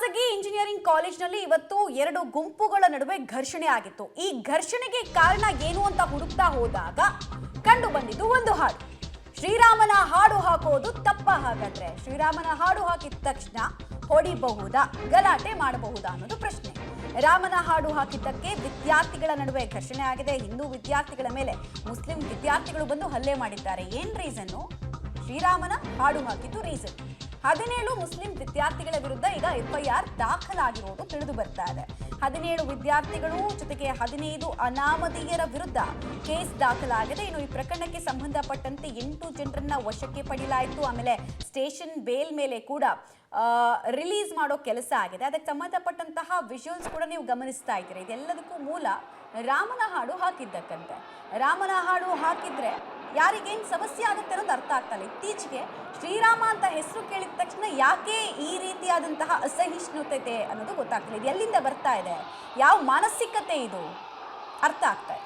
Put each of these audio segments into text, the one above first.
ಖಾಸಗಿ ಇಂಜಿನಿಯರಿಂಗ್ ಕಾಲೇಜಿನಲ್ಲಿ ಇವತ್ತು ಎರಡು ಗುಂಪುಗಳ ನಡುವೆ ಘರ್ಷಣೆ ಆಗಿತ್ತು. ಈ ಘರ್ಷಣೆಗೆ ಕಾರಣ ಏನು ಅಂತ ಹುಡುಕ್ತಾ ಹೋದಾಗ ಕಂಡು ಬಂದಿದ್ದು ಒಂದು ಹಾಡು. ಶ್ರೀರಾಮನ ಹಾಡು ಹಾಕೋದು ತಪ್ಪ? ಹಾಗಾದ್ರೆ ಶ್ರೀರಾಮನ ಹಾಡು ಹಾಕಿದ ತಕ್ಷಣ ಹೊಡಿಬಹುದಾ, ಗಲಾಟೆ ಮಾಡಬಹುದಾ ಅನ್ನೋದು ಪ್ರಶ್ನೆ. ರಾಮನ ಹಾಡು ಹಾಕಿದ್ದಕ್ಕೆ ವಿದ್ಯಾರ್ಥಿಗಳ ನಡುವೆ ಘರ್ಷಣೆ ಆಗಿದೆ. ಹಿಂದೂ ವಿದ್ಯಾರ್ಥಿಗಳ ಮೇಲೆ ಮುಸ್ಲಿಂ ವಿದ್ಯಾರ್ಥಿಗಳು ಬಂದು ಹಲ್ಲೆ ಮಾಡಿದ್ದಾರೆ. ಏನ್ ರೀಸನ್ನು? ಶ್ರೀರಾಮನ ಹಾಡು ಹಾಕಿದ್ದು ರೀಸನ್. 17 ಮುಸ್ಲಿಂ ವಿದ್ಯಾರ್ಥಿಗಳ ವಿರುದ್ಧ ಈಗ FIR ದಾಖಲಾಗಿರುವುದು ತಿಳಿದು ಬರ್ತಾ ಇದೆ. 17 ವಿದ್ಯಾರ್ಥಿಗಳು ಜೊತೆಗೆ 15 ಅನಾಮಧೇಯರ ವಿರುದ್ಧ ಕೇಸ್ ದಾಖಲಾಗಿದೆ. ಇನ್ನು ಈ ಪ್ರಕರಣಕ್ಕೆ ಸಂಬಂಧಪಟ್ಟಂತೆ 8 ಜನರನ್ನ ವಶಕ್ಕೆ ಪಡೆಯಲಾಯಿತು. ಆಮೇಲೆ ಸ್ಟೇಷನ್ ಬೇಲ್ ಮೇಲೆ ಕೂಡ ರಿಲೀಸ್ ಮಾಡೋ ಕೆಲಸ ಆಗಿದೆ. ಅದಕ್ಕೆ ಸಂಬಂಧಪಟ್ಟಂತಹ ವಿಜುವಲ್ಸ್ ಕೂಡ ನೀವು ಗಮನಿಸ್ತಾ ಇದ್ದೀರಿ. ಇದೆಲ್ಲದಕ್ಕೂ ಮೂಲ ರಾಮನ ಹಾಡು ಹಾಕಿದ್ದಕ್ಕಂತೆ. ರಾಮನ ಹಾಡು ಹಾಕಿದ್ರೆ ಯಾರಿಗೇನು ಸಮಸ್ಯೆ ಆಗುತ್ತೆ ಅನ್ನೋದು ಅರ್ಥ ಆಗ್ತಲ್ಲ. ಇತ್ತೀಚೆಗೆ ಶ್ರೀರಾಮ ಅಂತ ಹೆಸರು ಕೇಳಿದ ತಕ್ಷಣ ಯಾಕೆ ಈ ರೀತಿಯಾದಂತಹ ಅಸಹಿಷ್ಣುತೆ ಅನ್ನೋದು ಗೊತ್ತಾಗ್ತದೆ. ಇದು ಎಲ್ಲಿಂದ ಬರ್ತಾ ಇದೆ, ಯಾವ ಮಾನಸಿಕತೆ ಇದು ಅರ್ಥ ಆಗ್ತಾ ಇದೆ.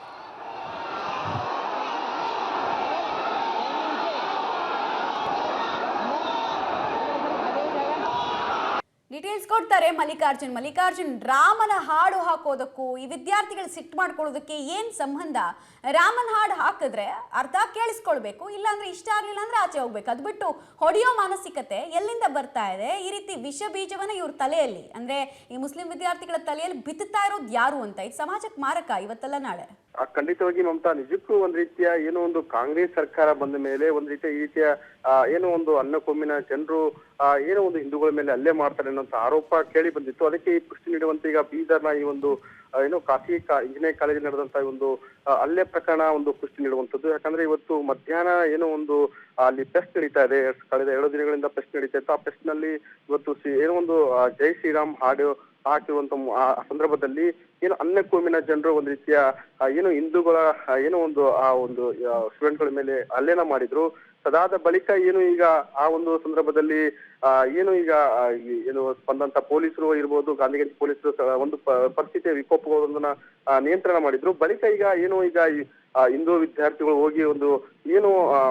ಡೀಟೇಲ್ಸ್ ಕೊಡ್ತಾರೆ ಮಲ್ಲಿಕಾರ್ಜುನ್. ರಾಮನ ಹಾಡು ಹಾಕೋದಕ್ಕೂ ಈ ವಿದ್ಯಾರ್ಥಿಗಳು ಸಿಟ್ಟು ಮಾಡ್ಕೊಳ್ಳೋದಕ್ಕೆ ಏನ್ ಸಂಬಂಧ? ರಾಮನ ಹಾಡು ಹಾಕಿದ್ರೆ ಅರ್ಥ ಕೇಳಿಸ್ಕೊಳ್ಬೇಕು, ಇಲ್ಲಾಂದ್ರೆ ಇಷ್ಟ ಆಗ್ಲಿಲ್ಲ ಅಂದ್ರೆ ಆಚೆ ಹೋಗ್ಬೇಕು. ಅದು ಬಿಟ್ಟು ಹೊಡೆಯೋ ಮಾನಸಿಕತೆ ಎಲ್ಲಿಂದ ಬರ್ತಾ ಇದೆ? ಈ ರೀತಿ ವಿಷ ಬೀಜವನ್ನ ಇವ್ರ ತಲೆಯಲ್ಲಿ, ಅಂದ್ರೆ ಈ ಮುಸ್ಲಿಂ ವಿದ್ಯಾರ್ಥಿಗಳ ತಲೆಯಲ್ಲಿ ಬಿತ್ತುತ್ತಾ ಇರೋದು ಯಾರು ಅಂತ ಇದು ಸಮಾಜಕ್ಕೆ ಮಾರಕ ಇವತ್ತೆಲ್ಲ ನಾಳೆ. ಖಂಡಿತವಾಗಿ ಮಮತಾ, ನಿಜಕ್ಕೂ ಒಂದ್ ರೀತಿಯ ಏನೋ ಒಂದು ಕಾಂಗ್ರೆಸ್ ಸರ್ಕಾರ ಬಂದ ಮೇಲೆ ಒಂದ್ ರೀತಿಯ ಈ ರೀತಿಯ ಏನೋ ಒಂದು ಅನ್ನಕೊಮ್ಮಿನ ಜನರು ಏನೋ ಒಂದು ಹಿಂದೂಗಳ ಮೇಲೆ ಹಲ್ಲೆ ಮಾಡ್ತಾರೆ ಅನ್ನೋ ಆರೋಪ ಕೇಳಿ ಬಂದಿತ್ತು. ಅದಕ್ಕೆ ಈ ಪುಷ್ಟಿ ನೀಡುವಂತೆ ಈಗ ಬೀದರ್ನ ಈ ಒಂದು ಏನೋ ಖಾಸಗಿ ಇಂಜಿನಿಯರಿಂಗ್ ಕಾಲೇಜ್ ನಡೆದಂತ ಒಂದು ಹಲ್ಲೆ ಪ್ರಕರಣ ಒಂದು ಪುಷ್ಟಿ ನೀಡುವಂಥದ್ದು. ಯಾಕಂದ್ರೆ ಇವತ್ತು ಮಧ್ಯಾಹ್ನ ಏನೋ ಒಂದು ಅಲ್ಲಿ ಫೆಸ್ಟ್ ನಡೀತಾ ಇದೆ. ಕಳೆದ 2 ದಿನಗಳಿಂದ ಫೆಸ್ಟ್ ನಡೀತಾ ಇತ್ತು. ಆ ಫೆಸ್ಟ್ ನಲ್ಲಿ ಇವತ್ತು ಏನೋ ಒಂದು ಜೈ ಶ್ರೀರಾಮ್ ಹಾಡು ಹಾಕಿರುವಂತ ಸಂದರ್ಭದಲ್ಲಿ ಏನು ಅನ್ನಕೋಮಿನ ಜನರು ಒಂದ್ ರೀತಿಯ ಏನು ಹಿಂದೂಗಳ ಏನೋ ಒಂದು ಆ ಒಂದು ಸ್ಟೂಡೆಂಟ್ಗಳ ಮೇಲೆ ಹಲ್ಲೆನ ಮಾಡಿದ್ರು. ಅದಾದ ಬಳಿಕ ಏನು ಈಗ ಆ ಒಂದು ಸಂದರ್ಭದಲ್ಲಿ ಏನು ಈಗ ಏನು ಬಂದಂತ ಪೊಲೀಸರು ಇರ್ಬೋದು, ಗಾಂಧಿಗಂಜ್ ಪೊಲೀಸರು ಒಂದು ಪರಿಸ್ಥಿತಿಯ ವಿಕೋಪವನ್ನ ನಿಯಂತ್ರಣ ಮಾಡಿದ್ರು. ಬಳಿಕ ಈಗ ಏನು ಈಗ ಹಿಂದೂ ವಿದ್ಯಾರ್ಥಿಗಳು ಹೋಗಿ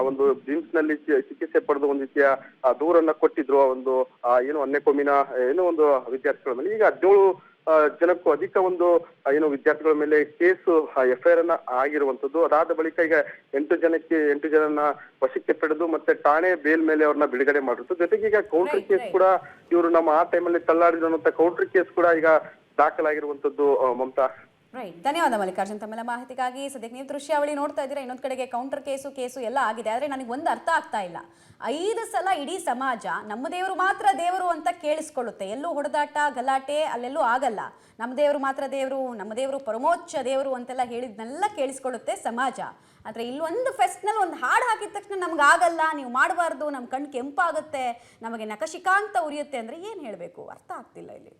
ಒಂದು ಜಿಮ್ಸ್ ನಲ್ಲಿ ಚಿಕಿತ್ಸೆ ಪಡೆದು ಒಂದು ರೀತಿಯ ದೂರನ್ನ ಕೊಟ್ಟಿದ್ರು ಒಂದು ಏನು ಅನ್ನಕೋಮಿನ ಏನೋ ಒಂದು ವಿದ್ಯಾರ್ಥಿಗಳ ಮೇಲೆ. ಈಗ 17 ಜನಕ್ಕೂ ಅಧಿಕ ಒಂದು ಏನು ವಿದ್ಯಾರ್ಥಿಗಳ ಮೇಲೆ ಕೇಸು FIR ಅನ್ನ ಆಗಿರುವಂತದ್ದು. ಅದಾದ ಬಳಿಕ ಈಗ 8 ಜನನ್ನ ವಶಕ್ಕೆ ಪಡೆದು ಮತ್ತೆ ಠಾಣೆ ಬೇಲ್ ಮೇಲೆ ಅವ್ರನ್ನ ಬಿಡುಗಡೆ ಮಾಡಿರುತ್ತದೆ. ಜೊತೆಗೆ ಈಗ ಕೌಂಟರ್ ಕೇಸ್ ಕೂಡ ಇವರು ನಮ್ಮ ಆ ಟೈಮಲ್ಲಿ ತಳ್ಳಾಡಿದಂತ ಕೌಂಟರ್ ಕೇಸ್ ಕೂಡ ಈಗ ದಾಖಲಾಗಿರುವಂತದ್ದು ಮಮತಾ. ರೈಟ್, ಧನ್ಯವಾದ ಮಲ್ಲಿಕಾರ್ಜುನ್ ತಮ್ಮೆಲ್ಲ ಮಾಹಿತಿಗಾಗಿ. ಸದ್ಯಕ್ಕೆ ನೀವು ದೃಶ್ಯಾವಳಿ ನೋಡ್ತಾ ಇದ್ದೀರಾ. ಇನ್ನೊಂದು ಕಡೆಗೆ ಕೌಂಟರ್ ಕೇಸು ಎಲ್ಲ ಆಗಿದೆ. ಆದರೆ ನನಗೆ ಒಂದು ಅರ್ಥ ಆಗ್ತಾ ಇಲ್ಲ. 5 ಸಲ ಇಡೀ ಸಮಾಜ ನಮ್ಮ ದೇವರು ಮಾತ್ರ ದೇವರು ಅಂತ ಕೇಳಿಸ್ಕೊಳ್ಳುತ್ತೆ. ಎಲ್ಲೂ ಹೊಡೆದಾಟ ಗಲಾಟೆ ಅಲ್ಲೆಲ್ಲೂ ಆಗಲ್ಲ. ನಮ್ಮ ದೇವರು ಮಾತ್ರ ದೇವರು, ನಮ್ಮ ದೇವರು ಪರಮೋಚ್ಚ ದೇವರು ಅಂತೆಲ್ಲ ಹೇಳಿದ್ನೆಲ್ಲ ಕೇಳಿಸ್ಕೊಳ್ಳುತ್ತೆ ಸಮಾಜ. ಆದರೆ ಇಲ್ಲೊಂದು ಫೆಸ್ಟ್ನಲ್ಲಿ ಒಂದು ಹಾಡು ಹಾಕಿದ ತಕ್ಷಣ ನಮ್ಗೆ ಆಗಲ್ಲ, ನೀವು ಮಾಡಬಾರ್ದು, ನಮ್ಮ ಕಣ್ಣು ಕೆಂಪಾಗುತ್ತೆ, ನಮಗೆ ನಖಶಿಖಾಂತ ಉರಿಯುತ್ತೆ ಅಂದರೆ ಏನು ಹೇಳಬೇಕು? ಅರ್ಥ ಆಗ್ತಿಲ್ಲ ಇಲ್ಲಿ.